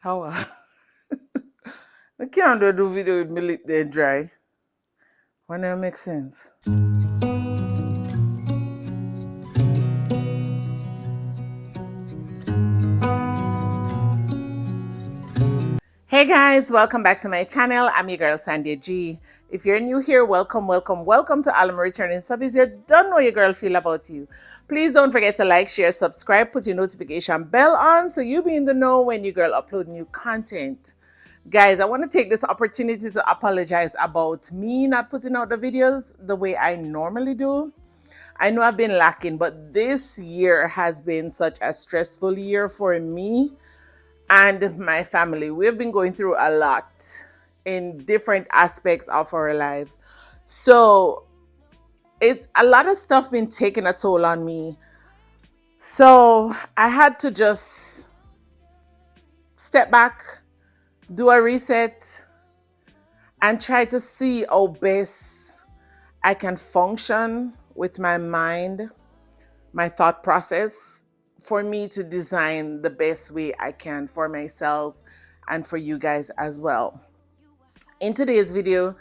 How? I can't do video with my lip then dry. When that make sense. Hey guys, welcome back to my channel. I'm your girl Sandia G. If you're new here, welcome, welcome, welcome to all of my returning subbies. You don't know your girl feel about you. Please don't forget to like, share, subscribe, put your notification bell on so you'll be in the know when your girl upload new content. Guys, I want to take this opportunity to apologize about me not putting out the videos the way I normally do. I know I've been lacking, but this year has been such a stressful year for me and my family. We've been going through a lot in different aspects of our lives. So it's a lot of stuff been taking a toll on me. So I had to just step back, do a reset, and try to see how best I can function with my mind, my thought process, for me to design the best way I can for myself and for you guys as well. In today's video,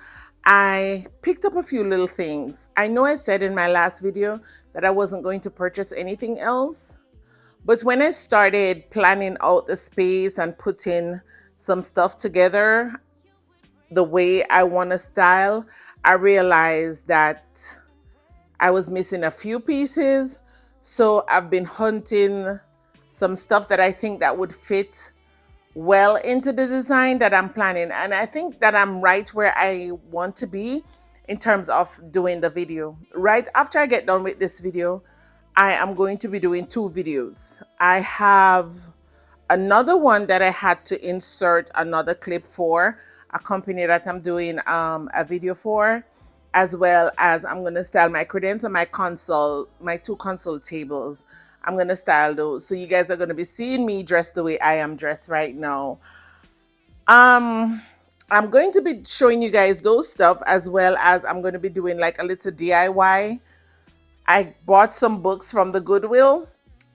I picked up a few little things. I know I said in my last video that I wasn't going to purchase anything else, but when I started planning out the space and putting some stuff together the way I want to style, I realized that I was missing a few pieces. So I've been hunting some stuff that I think that would fit well into the design that I'm planning. And I think that I'm right where I want to be in terms of doing the video. Right after I get done with this video, I am going to be doing two videos. I have another one that I had to insert another clip for, a company that I'm doing a video for, as well as I'm going to style my credence and my two console tables. I'm going to style those. So you guys are going to be seeing me dressed the way I am dressed right now. I'm going to be showing you guys those stuff, as well as I'm going to be doing like a little DIY. I bought some books from the Goodwill,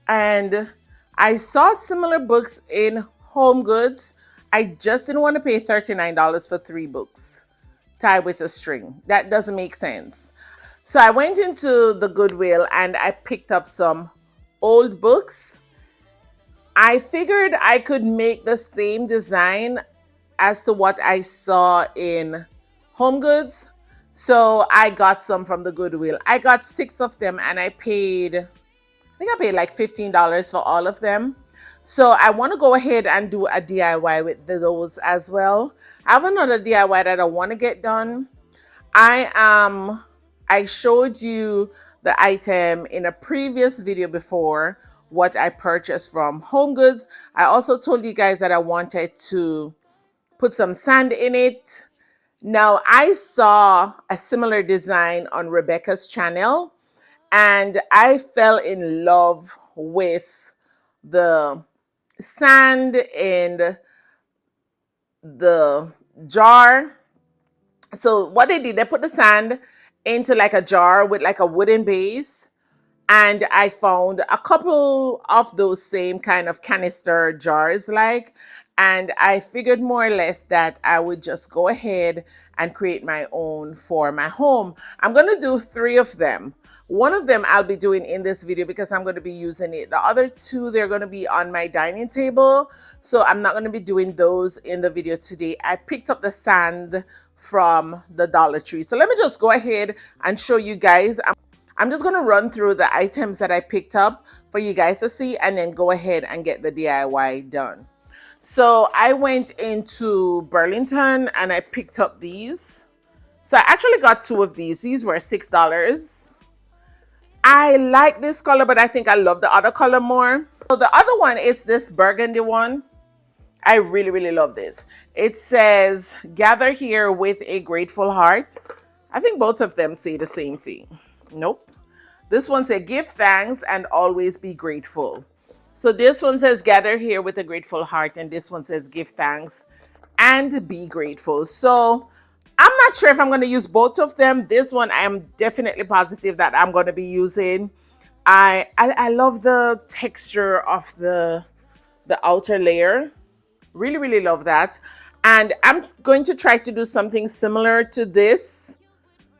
and I saw similar books in HomeGoods. I just didn't want to pay $39 for 3 books tied with a string. That doesn't make sense. So I went into the Goodwill and I picked up some old books. I figured I could make the same design as to what I saw in HomeGoods. So I got some from the Goodwill. I got 6 of them and I think I paid like $15 for all of them. So I want to go ahead and do a DIY with those as well. I have another DIY that I want to get done. I showed you the item in a previous video before, what I purchased from HomeGoods. I also told you guys that I wanted to put some sand in it. Now I saw a similar design on Rebecca's channel and I fell in love with the sand and the jar. So what they did, they put the sand into like a jar with like a wooden base. And I found a couple of those same kind of canister jars and I figured more or less that I would just go ahead and create my own for my home. I'm going to do 3 of them. One of them I'll be doing in this video because I'm going to be using it. The other 2, they're going to be on my dining table. So I'm not going to be doing those in the video today. I picked up the sand from the Dollar Tree. So let me just go ahead and show you guys. I'm just going to run through the items that I picked up for you guys to see and then go ahead and get the DIY done. So I went into Burlington and I picked up these. So I actually got 2 of these. These were $6. I like this color, but I think I love the other color more. So the other one is this burgundy one. I really, really love this. It says, "Gather here with a grateful heart." I think both of them say the same thing. Nope. This one says, "Give thanks and always be grateful." So this one says, "Gather here with a grateful heart." And this one says, "Give thanks and be grateful." So I'm not sure if I'm going to use both of them. This one, I am definitely positive that I'm going to be using. I love the texture of the outer layer. Really, really love that. And I'm going to try to do something similar to this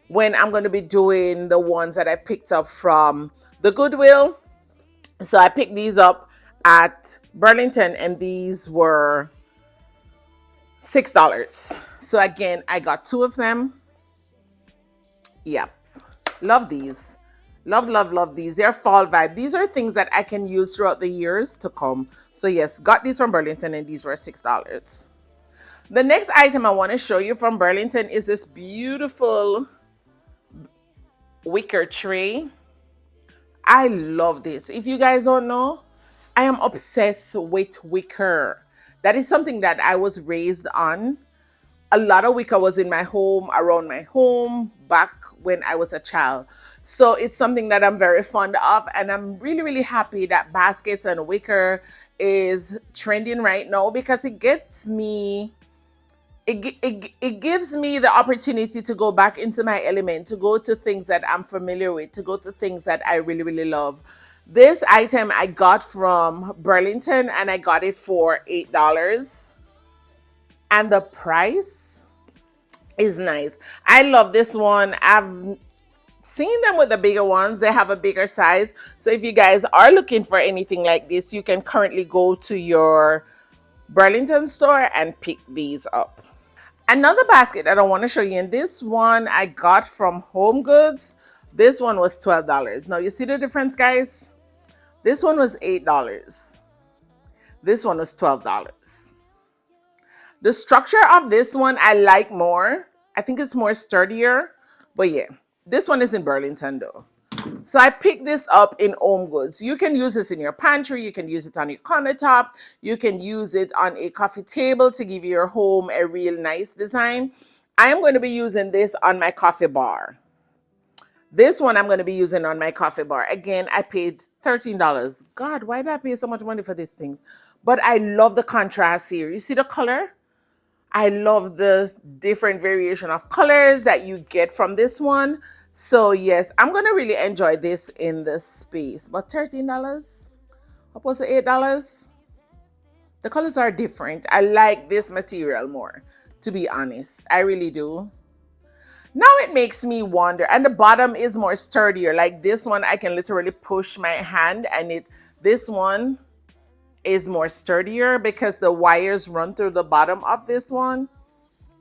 when I'm going to be doing the ones that I picked up from the Goodwill. So I picked these up at Burlington and these were $6. So again, I got two of them. Yep. Love these. Love, love, love these. They're fall vibe. These are things that I can use throughout the years to come. So yes, got these from Burlington and these were $6. The next item I want to show you from Burlington is this beautiful wicker tray. I love this. If you guys don't know, I am obsessed with wicker. That is something that I was raised on. A lot of wicker was in my home, around my home, back when I was a child. So it's something that I'm very fond of, and I'm really, really happy that baskets and wicker is trending right now because it gets me it gives me the opportunity to go back into my element, to go to things that I'm familiar with, to go to things that I really, really love. This item I got from Burlington and I got it for $8. And the price is nice. I love this one. I've seen them with the bigger ones. They have a bigger size. So if you guys are looking for anything like this, you can currently go to your Burlington store and pick these up. Another basket that I want to show you, and this one I got from HomeGoods. This one was $12. Now you see the difference, guys? This one was $8. This one was $12. The structure of this one I like more. I think it's more sturdier. But yeah, this one is in Burlington though. So I picked this up in HomeGoods. You can use this in your pantry. You can use it on your countertop. You can use it on a coffee table to give your home a real nice design. I am going to be using this on my coffee bar. This one I'm going to be using on my coffee bar. Again, I paid $13. God, why did I pay so much money for these things? But I love the contrast here. You see the color? I love the different variation of colors that you get from this one. So yes, I'm going to really enjoy this in this space. But $13 opposed to $8, the colors are different. I like this material more, to be honest. I really do. Now it makes me wonder, and the bottom is more sturdier. Like this one, I can literally push my hand and this one is more sturdier because the wires run through the bottom of this one.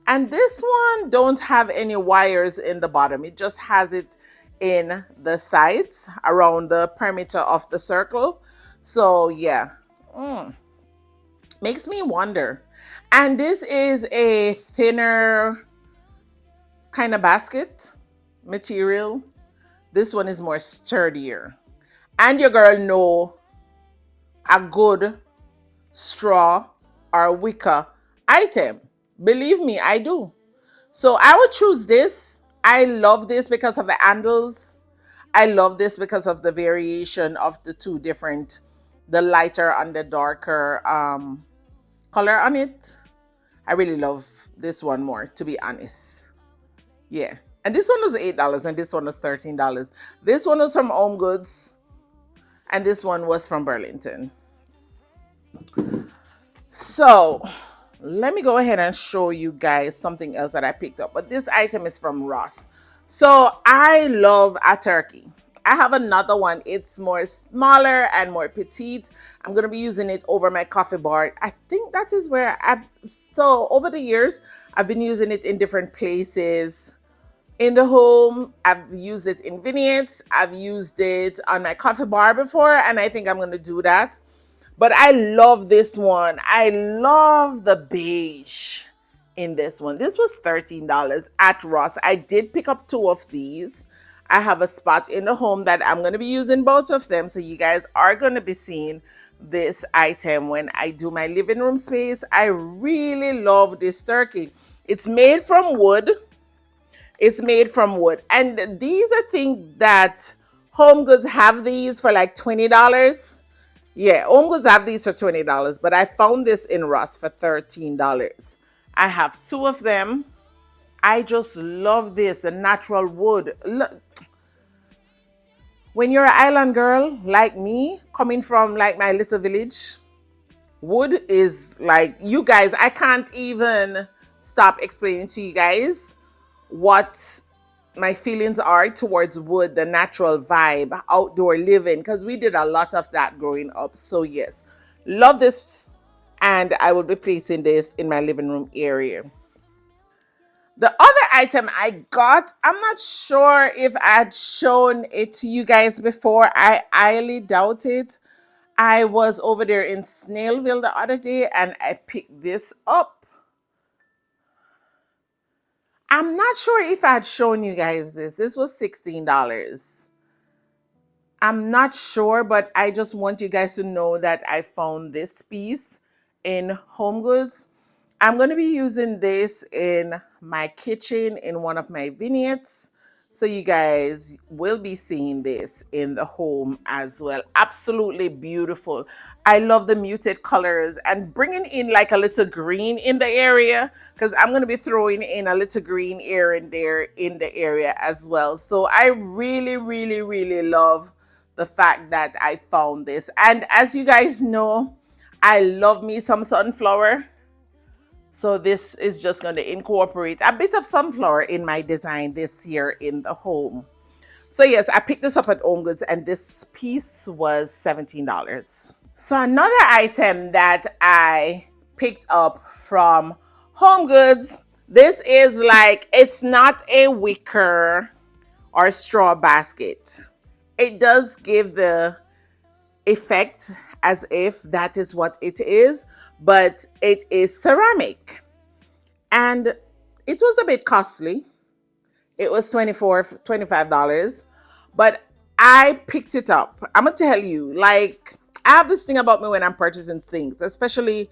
And this one don't have any wires in the bottom. It just has it in the sides around the perimeter of the circle. So yeah, makes me wonder. And this is a thinner kind of basket material. This one is more sturdier. And your girl know a good straw or wicker item. Believe me, I do. So I would choose this. I love this because of the handles. I love this because of the variation of the two different, the lighter and the darker color on it. I really love this one more, to be honest. Yeah. And this one was $8 and this one was $13. This one was from HomeGoods and this one was from Burlington. So let me go ahead and show you guys something else that I picked up. But this item is from Ross. So I love a turkey. I have another one. It's more smaller and more petite. I'm going to be using it over my coffee bar. I think that is where so over the years, I've been using it in different places. In the home, I've used it in vignettes. I've used it on my coffee bar before, and I think I'm going to do that. But I love this one. I love the beige in this one. This was $13 at Ross. I did pick up two of these. I have a spot in the home that I'm going to be using both of them. So you guys are going to be seeing this item when I do my living room space. I really love this turkey. It's made from wood. It's made from wood. And these are things that HomeGoods have these for like $20. Yeah, HomeGoods have these for $20, but I found this in Ross for $13. I have two of them. I just love this, the natural wood. Look, when you're an island girl like me, coming from like my little village, Wood is like, you guys, I can't even stop explaining to you guys what my feelings are towards wood, the natural vibe, outdoor living, because we did a lot of that growing up. So yes, love this, and I will be placing this in my living room area. The other item I got, I'm not sure if I had shown it to you guys before. I highly doubt it. I was over there in Snailville the other day and I picked this up. I'm not sure if I had shown you guys this. This was $16. I'm not sure, but I just want you guys to know that I found this piece in HomeGoods. I'm going to be using this in my kitchen in one of my vignettes. So you guys will be seeing this in the home as well. Absolutely beautiful. I love the muted colors and bringing in like a little green in the area, because I'm going to be throwing in a little green here and there in the area as well. So I really, really, really love the fact that I found this. And as you guys know, I love me some sunflower. So this is just going to incorporate a bit of sunflower in my design this year in the home. So yes, I picked this up at HomeGoods and this piece was $17. So another item that I picked up from HomeGoods, this is like, it's not a wicker or straw basket. It does give the effect as if that is what it is, but it is ceramic. And it was a bit costly. It was $25, but I picked it up. I'm gonna tell you, like, I have this thing about me when I'm purchasing things, especially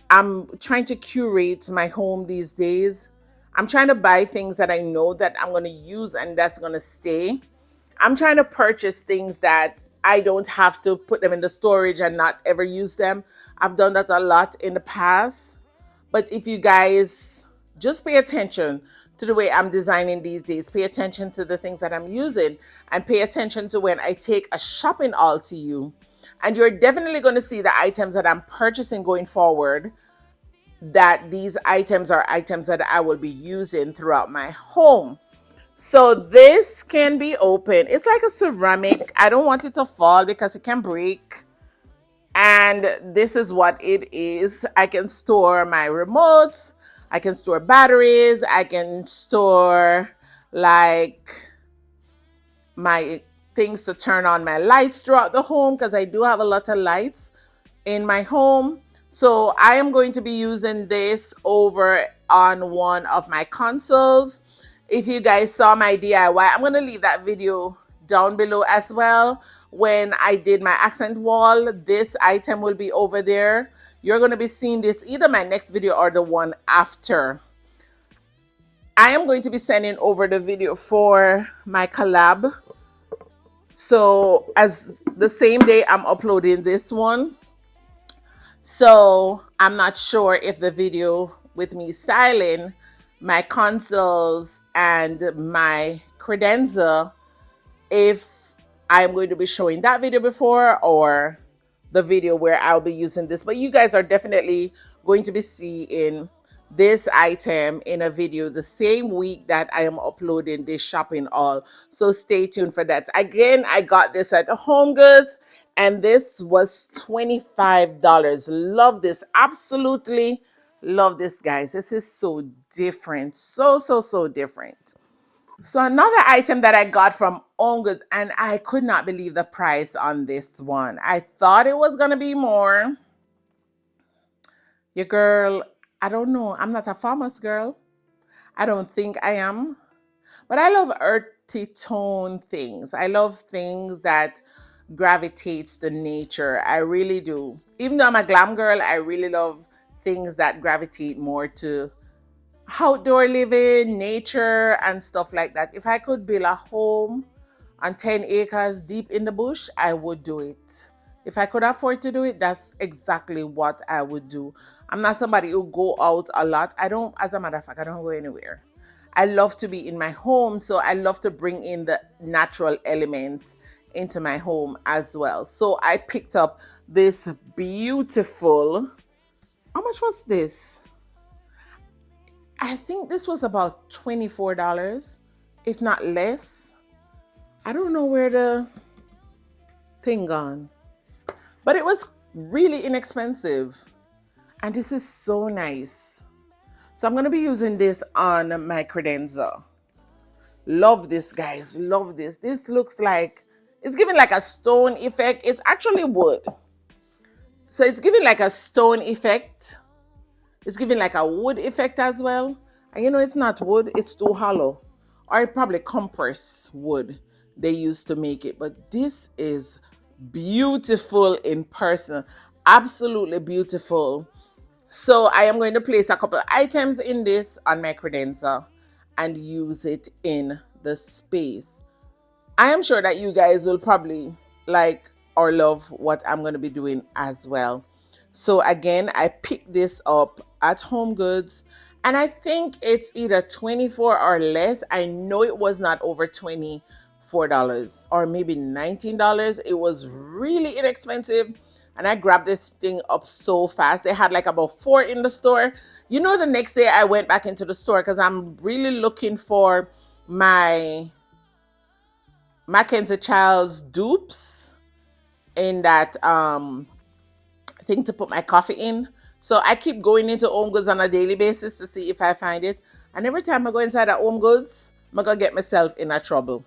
I'm trying to curate my home these days. I'm trying to buy things that I know that I'm going to use and that's going to stay. I'm trying to purchase things that I don't have to put them in the storage and not ever use them. I've done that a lot in the past. But if you guys just pay attention to the way I'm designing these days, pay attention to the things that I'm using, and pay attention to when I take a shopping haul to you. And you're definitely going to see the items that I'm purchasing going forward, that these items are items that I will be using throughout my home. So this can be open. It's like a ceramic. I don't want it to fall because it can break. And this is what it is. I can store my remotes. I can store batteries. I can store like my things to turn on my lights throughout the home, because I do have a lot of lights in my home. So I am going to be using this over on one of my consoles. If you guys saw my DIY, I'm going to leave that video down below as well. When I did my accent wall, this item will be over there. You're going to be seeing this either my next video or the one after. I am going to be sending over the video for my collab. So as the same day I'm uploading this one. So I'm not sure if the video with me styling my consoles and my credenza, if I'm going to be showing that video before or the video where I'll be using this. But you guys are definitely going to be seeing this item in a video the same week that I am uploading this shopping haul. So stay tuned for that. Again, I got this at HomeGoods and this was $25. Love this. Absolutely love this, guys. This is so different. So different. So another item that I got from HomeGoods, and I could not believe the price on this one. I thought it was going to be more. Your girl, I don't know. I'm not a farmer's girl. I don't think I am. But I love earthy tone things. I love things that gravitates to nature. I really do. Even though I'm a glam girl, I really love things that gravitate more to outdoor living, nature, and stuff like that. If I could build a home on 10 acres deep in the bush, I would do it. If I could afford to do it, that's exactly what I would do. I'm not somebody who go out a lot. I don't, as a matter of fact, I don't go anywhere. I love to be in my home, so I love to bring in the natural elements into my home as well. So I picked up this beautiful, how much was this? I think this was about $24, if not less. I don't know where the thing gone, but it was really inexpensive. And this is so nice. So I'm going to be using this on my credenza. Love this, guys. Love this. This looks like, it's giving like a stone effect. It's actually wood. So it's giving like a stone effect. It's giving like a wood effect as well. And you know, it's not wood, it's too hollow. Or it probably compressed wood they used to make it. But this is beautiful in person. Absolutely beautiful. So I am going to place a couple of items in this on my credenza and use it in the space. I am sure that you guys will probably like or love what I'm going to be doing as well. So again, I picked this up at HomeGoods and I think it's either 24 or less. I know it was not over $24 or maybe $19. It was really inexpensive. And I grabbed this thing up so fast. They had like about 4 in the store. You know, the next day I went back into the store because I'm really looking for my Mackenzie Child's dupes in that thing to put my coffee in. So I keep going into HomeGoods on a daily basis to see if I find it. And every time I go inside at HomeGoods, I'm gonna get myself in a trouble.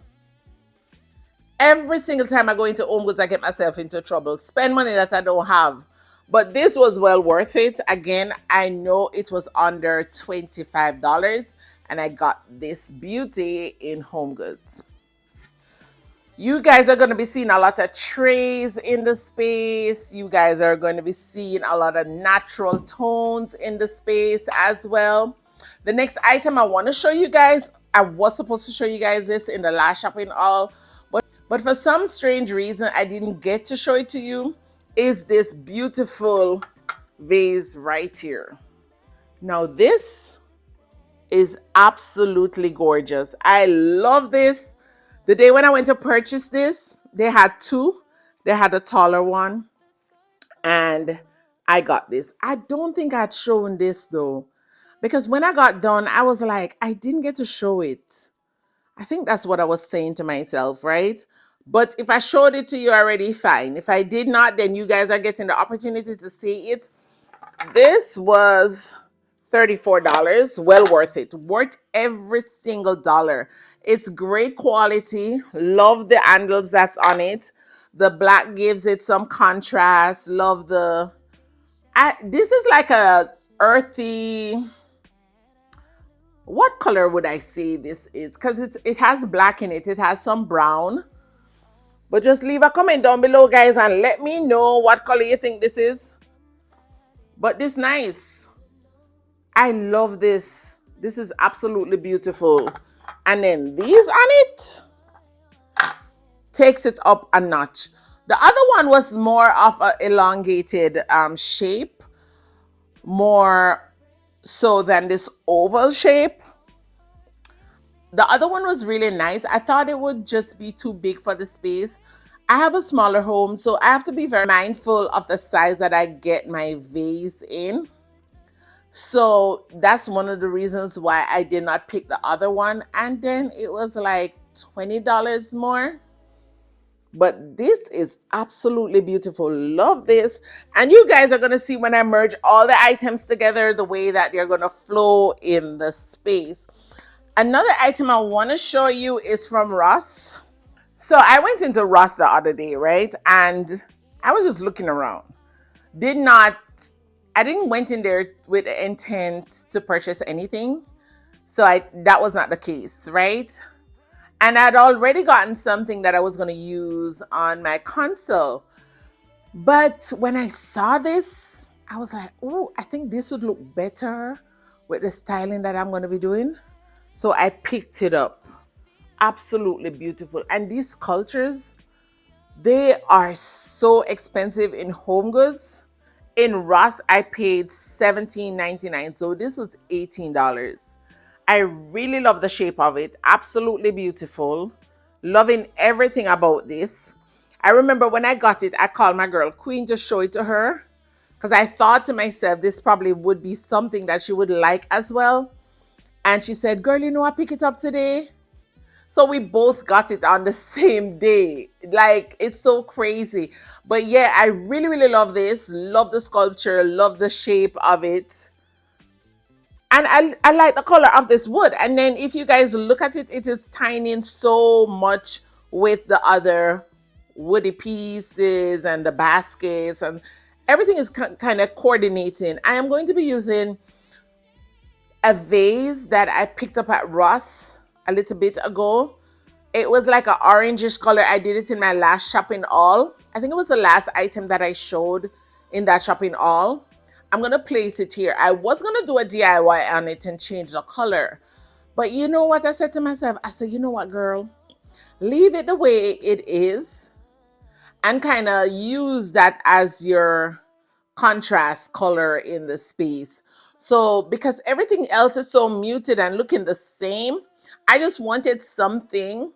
Every single time I go into HomeGoods, I get myself into trouble. Spend money that I don't have. But this was well worth it. Again, I know it was under $25 and I got this beauty in HomeGoods. You guys are going to be seeing a lot of trays in the space. You guys are going to be seeing a lot of natural tones in the space as well. The next item I want to show you guys, I was supposed to show you guys this in the last shopping haul, but for some strange reason, I didn't get to show it to you, is this beautiful vase right here. Now this is absolutely gorgeous. I love this. The day when I went to purchase this, they had 2. They had a taller one and I got this. I don't think I'd shown this though, because when I got done, I was like, I didn't get to show it. I think that's what I was saying to myself, right? But if I showed it to you already, fine. If I did not, then you guys are getting the opportunity to see it. This was $34. Well worth it. Worth every single dollar. It's great quality. Love the handles that's on it. The black gives it some contrast. Love the... this is like a earthy... What color would I say this is? Because it has black in it. It has some brown. But just leave a comment down below, guys, and let me know what color you think this is. But this nice. I love this. This is absolutely beautiful. And then these on it takes it up a notch. The other one was more of an elongated shape, more so than this oval shape. The other one was really nice. I thought it would just be too big for the space. I have a smaller home, so I have to be very mindful of the size that I get my vase in. So that's one of the reasons why I did not pick the other one. And then it was like $20 more. But this is absolutely beautiful. Love this. And you guys are going to see when I merge all the items together, the way that they're going to flow in the space. Another item I want to show you is from Ross. So I went into Ross the other day, right? And I was just looking around. I didn't went in there with the intent to purchase anything. So that was not the case, right? And I'd already gotten something that I was going to use on my console. But when I saw this, I was like, oh, I think this would look better with the styling that I'm going to be doing. So I picked it up. Absolutely beautiful. And these sculptures, they are so expensive in HomeGoods. In Ross, I paid $17.99. So this was $18. I really love the shape of it. Absolutely beautiful. Loving everything about this. I remember when I got it, I called my girl Queen to show it to her because I thought to myself this probably would be something that she would like as well. And she said, "Girl, I pick it up today." So we both got it on the same day. Like, it's so crazy. But yeah, I really, really love this. Love the sculpture, love the shape of it. And I like the color of this wood. And then if you guys look at it, it is tying so much with the other woody pieces and the baskets, and everything is kind of coordinating. I am going to be using a vase that I picked up at Ross a little bit ago. It was like an orangish color. I did it in my last shopping haul. I think it was the last item that I showed in that shopping haul. I'm going to place it here. I was going to do a DIY on it and change the color. But you know what I said to myself? I said, you know what, girl? Leave it the way it is and kind of use that as your contrast color in the space. So because everything else is so muted and looking the same, I just wanted something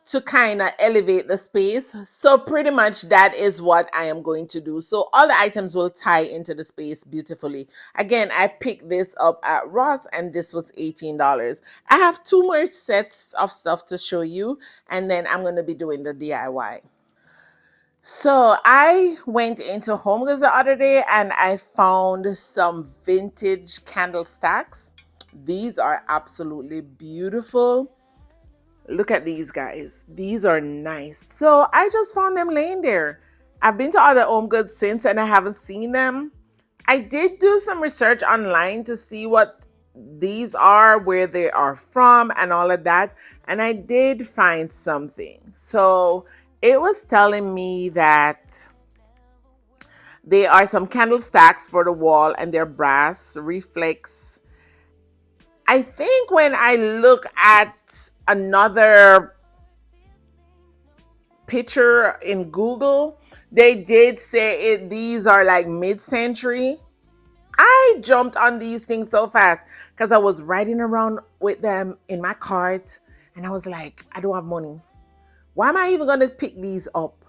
to kind of elevate the space. So pretty much that is what I am going to do. So all the items will tie into the space beautifully. Again, I picked this up at Ross and this was $18. I have two more sets of stuff to show you and then I'm going to be doing the DIY. So I went into HomeGoods the other day and I found some vintage candle stacks. These are absolutely beautiful. Look at these guys. These are nice. So I just found them laying there. I've been to other HomeGoods since and I haven't seen them. I did do some research online to see what these are, where they are from, and all of that. And I did find something. So it was telling me that they are some candle stacks for the wall and they're brass, reflex. I think when I look at another picture in Google, they did say these are like mid-century. I jumped on these things so fast because I was riding around with them in my cart and I was like, I don't have money. Why am I even going to pick these up?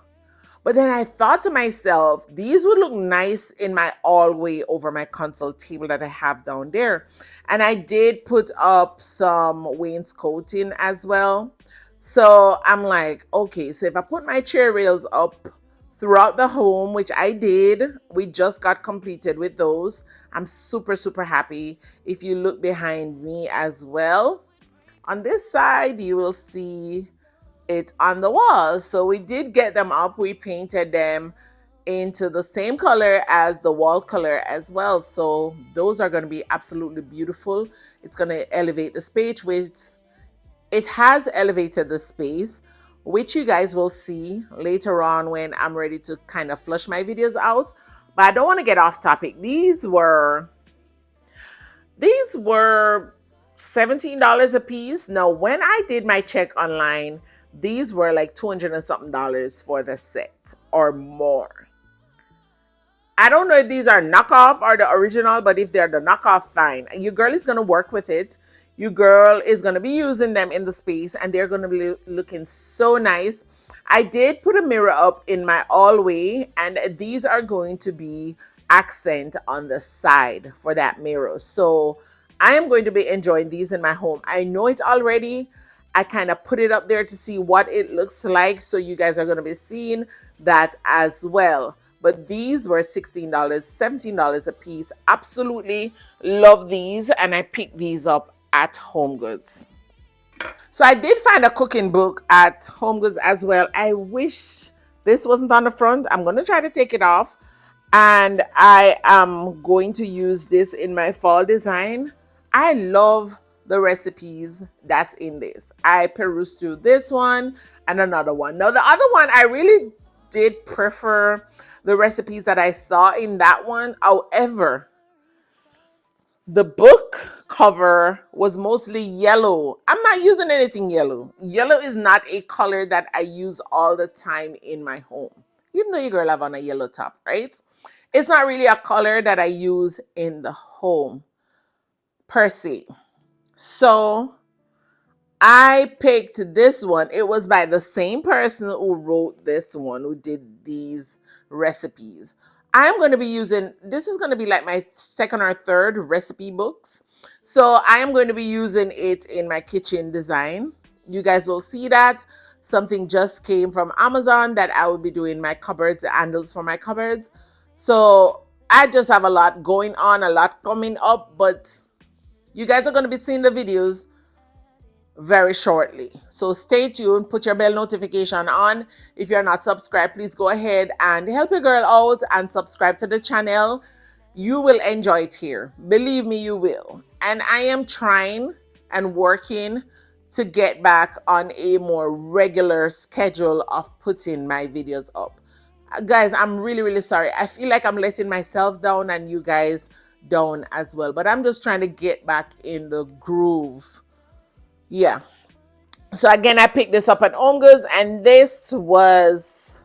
But then I thought to myself, these would look nice in my all-way over my console table that I have down there. And I did put up some wainscoting as well. So I'm like, okay, so if I put my chair rails up throughout the home, which I did, we just got completed with those. I'm super, super happy. If you look behind me as well, on this side, you will see it on the walls. So we did get them up. We painted them into the same color as the wall color as well. So those are going to be absolutely beautiful. It's going to elevate the space, which it has elevated the space, which you guys will see later on when I'm ready to kind of flush my videos out. But I don't want to get off topic. These were $17 a piece. Now, when I did my check online, these were like 200 and something dollars for the set or more. I don't know if these are knockoff or the original, but if they're the knockoff, fine. Your girl is going to work with it. Your girl is going to be using them in the space and they're going to be looking so nice. I did put a mirror up in my hallway and these are going to be accent on the side for that mirror. So I am going to be enjoying these in my home. I know it already. I kind of put it up there to see what it looks like. So you guys are going to be seeing that as well. But these were $16, $17 a piece. Absolutely love these. And I picked these up at HomeGoods. So I did find a cooking book at HomeGoods as well. I wish this wasn't on the front. I'm going to try to take it off. And I am going to use this in my fall design. I love the recipes that's in this. I perused through this one and another one. Now the other one, I really did prefer the recipes that I saw in that one. However, the book cover was mostly yellow. I'm not using anything yellow. Yellow is not a color that I use all the time in my home. Even though your girl have on a yellow top, right? It's not really a color that I use in the home per se. So I picked this one. It was by the same person who wrote this one, who did these recipes. I'm going to be using, this is going to be like my second or third recipe books. So I am going to be using it in my kitchen design. You guys will see that. Something just came from Amazon that I will be doing my cupboards, handles for my cupboards. So I just have a lot going on, a lot coming up, but you guys are going to be seeing the videos very shortly. So stay tuned, put your bell notification on. If you're not subscribed, please go ahead and help your girl out and subscribe to the channel. You will enjoy it here. Believe me, you will. And I am trying and working to get back on a more regular schedule of putting my videos up. Guys, I'm really, really sorry. I feel like I'm letting myself down and you guys down as well. But I'm just trying to get back in the groove. Yeah. So again, I picked this up at HomeGoods and this was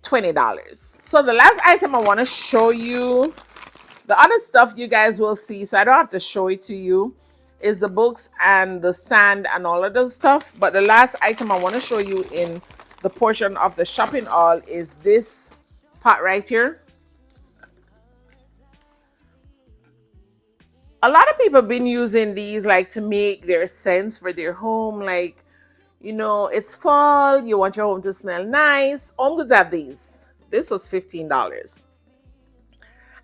$20. So the last item I want to show you, the other stuff you guys will see, so I don't have to show it to you, is the books and the sand and all of those stuff. But the last item I want to show you in the portion of the shopping haul is this pot right here. A lot of people have been using these like to make their scents for their home. Like, you know, it's fall, you want your home to smell nice. HomeGoods have these. This was $15.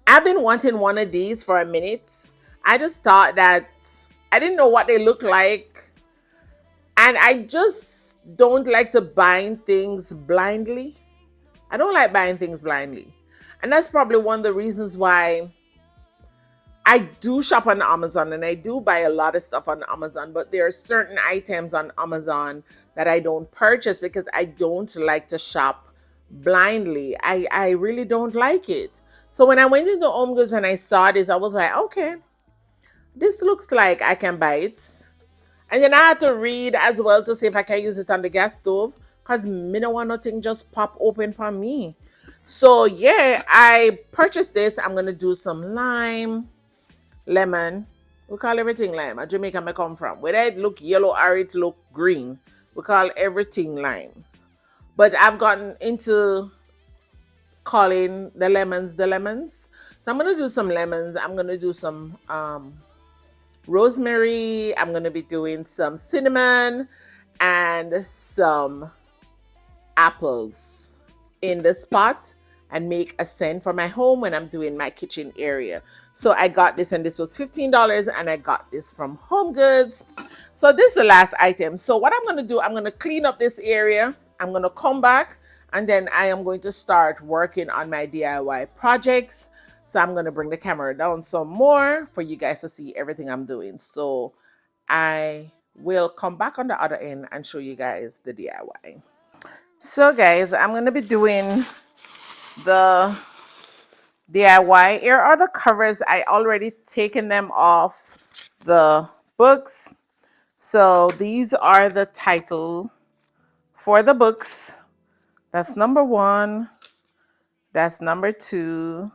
I've been wanting one of these for a minute. I just thought that I didn't know what they look like. And I just don't like to buy things blindly. I don't like buying things blindly. And that's probably one of the reasons why I do shop on Amazon and I do buy a lot of stuff on Amazon, but there are certain items on Amazon that I don't purchase because I don't like to shop blindly. I really don't like it. So when I went into HomeGoods and I saw this, I was like, okay, this looks like I can buy it. And then I had to read as well to see if I can use it on the gas stove because me don't want nothing just pop open for me. So yeah, I purchased this. I'm going to do some lime, lemon. We call everything lime. At Jamaica I come from. Whether it look yellow or it look green, we call everything lime. But I've gotten into calling the lemons the lemons. So I'm gonna do some lemons. I'm gonna do some rosemary. I'm gonna be doing some cinnamon and some apples in this pot and make a scent for my home when I'm doing my kitchen area. So I got this and this was $15 and I got this from HomeGoods. So this is the last item. So what I'm going to do, I'm going to clean up this area. I'm going to come back and then I am going to start working on my DIY projects. So I'm going to bring the camera down some more for you guys to see everything I'm doing. So I will come back on the other end and show you guys the DIY. So guys, I'm going to be doing the DIY. Here are the covers. I already taken them off the books. So these are the title for the books. That's number 1. That's number 2.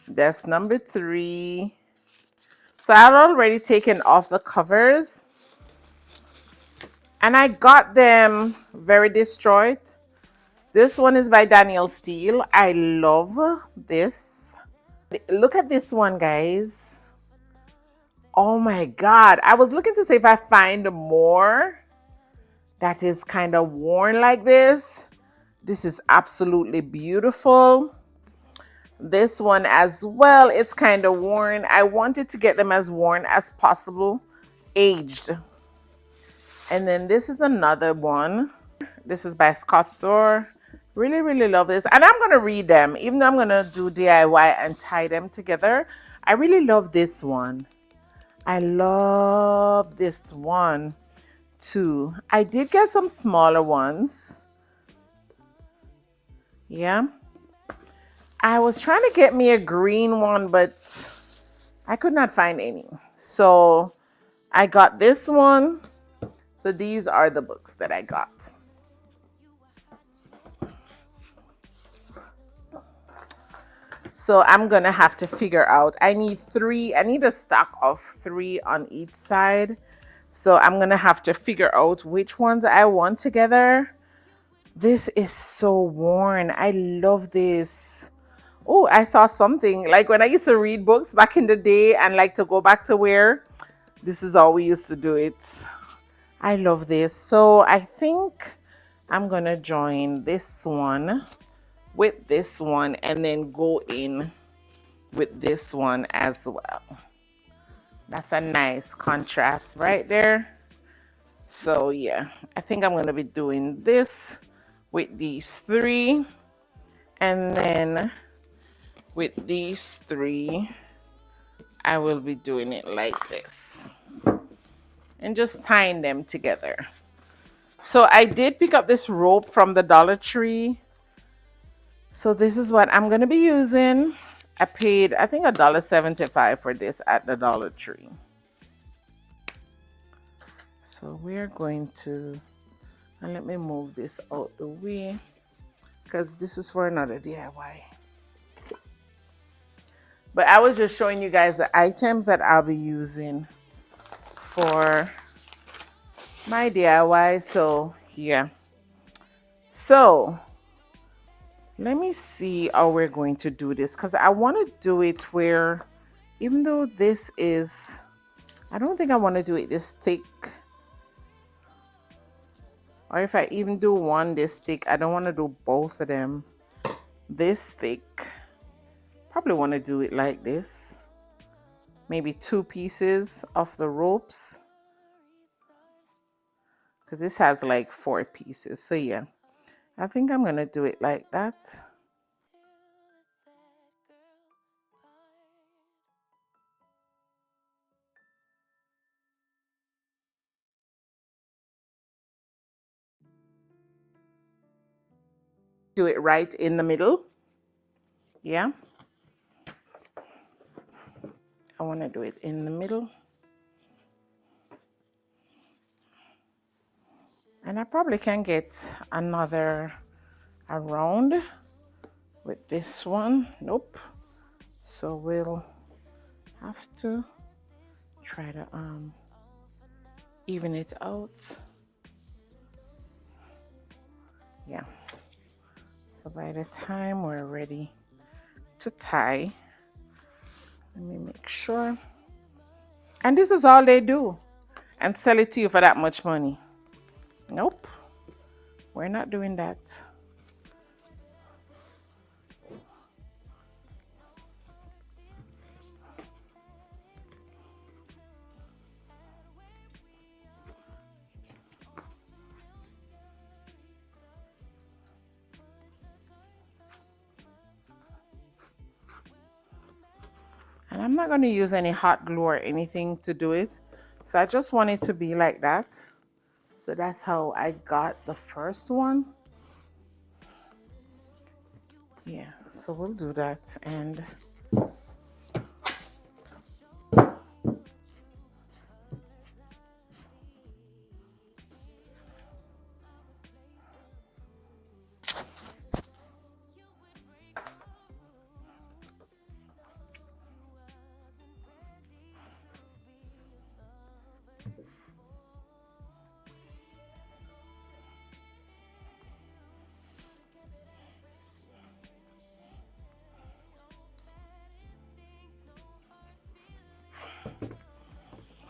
That's number 3. So I've already taken off the covers. And I got them very destroyed. This one is by Daniel Steele. I love this. Look at this one, guys. Oh my God. I was looking to see if I find more that is kind of worn like this. This is absolutely beautiful. This one as well, it's kind of worn. I wanted to get them as worn as possible, aged. And then this is another one. This is by Scott Thor. Really, really love this. And I'm going to read them. Even though I'm going to do DIY and tie them together, I really love this one. I love this one too. I did get some smaller ones. Yeah. I was trying to get me a green one, but I could not find any. So I got this one. So these are the books that I got. So I'm going to have to figure out, I need a stock of 3 on each side. So I'm gonna have to figure out which ones I want together. This is so worn. I love this. Oh, I saw something like when I used to read books back in the day and like to go back to where this is how we used to do it. I love this. So I think I'm gonna join this one with this one and then go in with this one as well. That's a nice contrast right there. So yeah, I think I'm gonna be doing this with these three, and then with these three I will be doing it like this and just tying them together. So I did pick up this rope from the Dollar Tree. So this is what I'm gonna be using. I paid, I think, $1.75 for this at the Dollar Tree. So we're going to, and let me move this out the way because this is for another DIY. But I was just showing you guys the items that I'll be using for my DIY. So yeah. So let me see how we're going to do this, because I want to do it where, even though this is, I don't think I want to do it this thick. Or if I even do one this thick, I don't want to do both of them this thick. Probably want to do it like this. Maybe 2 pieces of the ropes, because this has like 4 pieces. So yeah, I think I'm gonna do it like that. Do it right in the middle. Yeah, I want to do it in the middle. And I probably can get another around with this one. Nope. So we'll have to try to even it out. Yeah. So by the time we're ready to tie, let me make sure. And this is all they do, and sell it to you for that much money. Nope. We're not doing that. And I'm not going to use any hot glue or anything to do it. So I just want it to be like that. So that's how I got the first one. Yeah, so we'll do that. And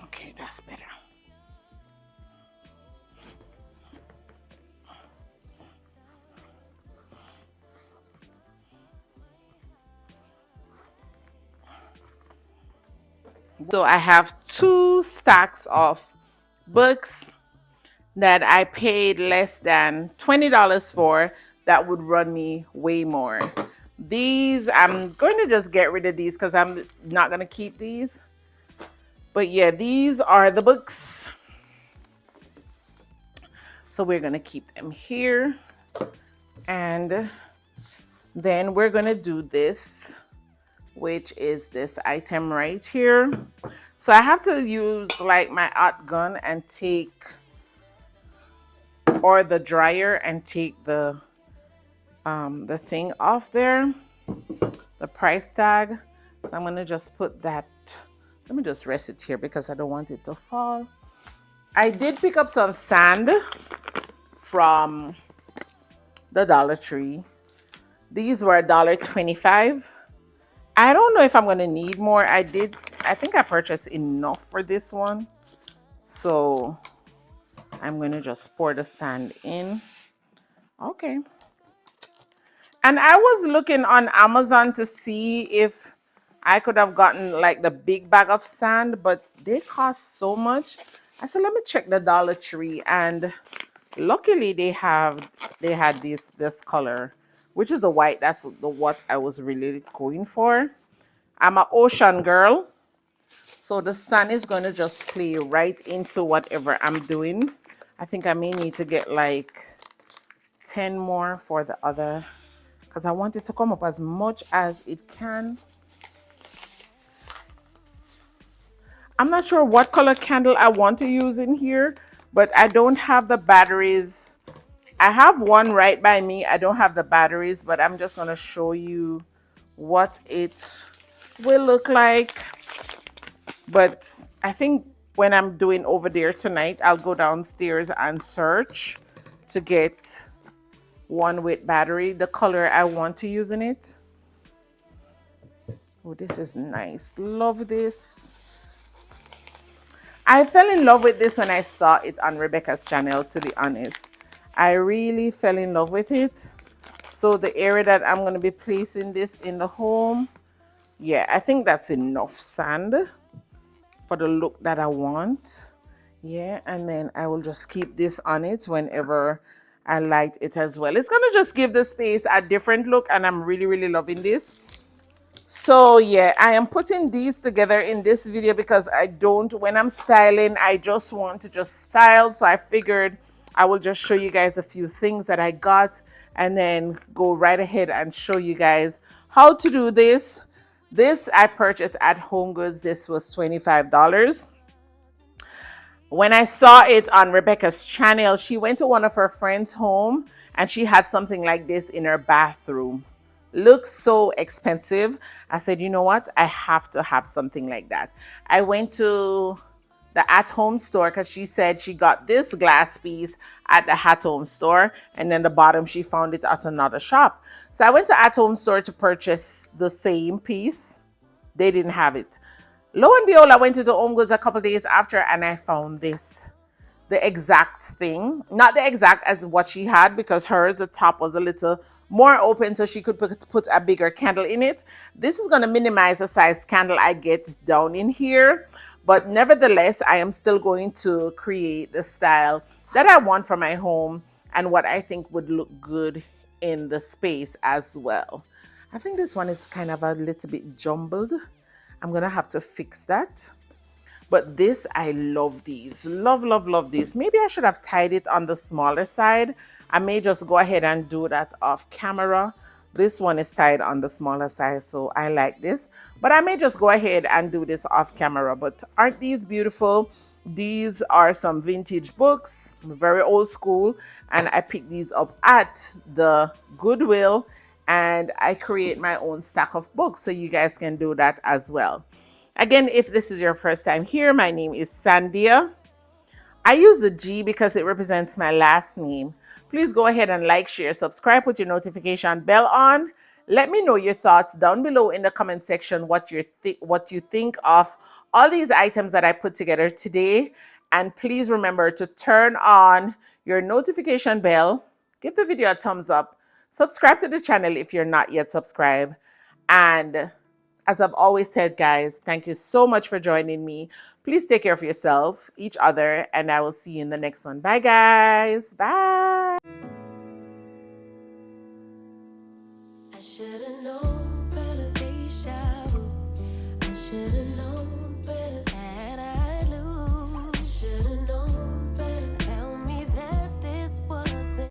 okay, that's better. So I have 2 stacks of books that I paid less than $20 for that would run me way more. These, I'm going to just get rid of these because I'm not going to keep these. But yeah, these are the books. So we're going to keep them here. And then we're going to do this, which is this item right here. So I have to use like my hot gun and take, or the dryer, and take the thing off there, the price tag. So I'm gonna just put that, let me just rest it here because I don't want it to fall. I did pick up some sand from the Dollar Tree. These were $1.25. I don't know if I'm gonna need more. I think I purchased enough for this one. So I'm gonna just pour the sand in. Okay. And I was looking on Amazon to see if I could have gotten like the big bag of sand, but they cost so much. I said, let me check the Dollar Tree, and luckily they had this color, which is the white. That's the what I was really going for. I'm an ocean girl, so the sun is going to just play right into whatever I'm doing. I think I may need to get like 10 more for the other, because I want it to come up as much as it can. I'm not sure what color candle I want to use in here, but I don't have the batteries. I have one right by me. I don't have the batteries, but I'm just going to show you what it will look like. But I think when I'm doing over there tonight, I'll go downstairs and search to get one with battery, the color I want to use in it. Oh, this is nice. Love this. I fell in love with this when I saw it on Rebecca's channel, to be honest. I really fell in love with it. So the area that I'm going to be placing this in the home, yeah, I think that's enough sand for the look that I want. Yeah, and then I will just keep this on it whenever I light it as well. It's going to just give the space a different look, and I'm really, really loving this. So yeah, I am putting these together in this video because when I'm styling, I just want to just style. So I figured I will just show you guys a few things that I got and then go right ahead and show you guys how to do this. This I purchased at HomeGoods. This was $25. When I saw it on Rebecca's channel, she went to one of her friends' home and she had something like this in her bathroom. Looks so expensive. I said, you know what? I have to have something like that. I went to the at-home store because she said she got this glass piece at the at-home store, and then the bottom she found it at another shop. So I went to at-home store to purchase the same piece. They didn't have it. Lo and behold, I went to the HomeGoods a couple days after and I found this. The exact thing. Not the exact as what she had, because hers, the top was a little more open so she could put a bigger candle in it. This is going to minimize the size candle I get down in here. But nevertheless, I am still going to create the style that I want for my home and what I think would look good in the space as well. I think this one is kind of a little bit jumbled. I'm going to have to fix that. But this, I love these. Love, love, love these. Maybe I should have tied it on the smaller side. I may just go ahead and do that off camera. This one is tied on the smaller side, so I like this. But I may just go ahead and do this off camera. But aren't these beautiful? These are some vintage books, very old school. And I picked these up at the Goodwill. And I create my own stack of books, so you guys can do that as well. Again, if this is your first time here, my name is Sandia. I use the G because it represents my last name. Please go ahead and like, share, subscribe, put your notification bell on. Let me know your thoughts down below in the comment section, what you think of all these items that I put together today. And please remember to turn on your notification bell, give the video a thumbs up, subscribe to the channel if you're not yet subscribed. And as I've always said, guys, thank you so much for joining me. Please take care of yourself, each other, and I will see you in the next one. Bye, guys. Bye. I should've known better, be shallow. I should've known.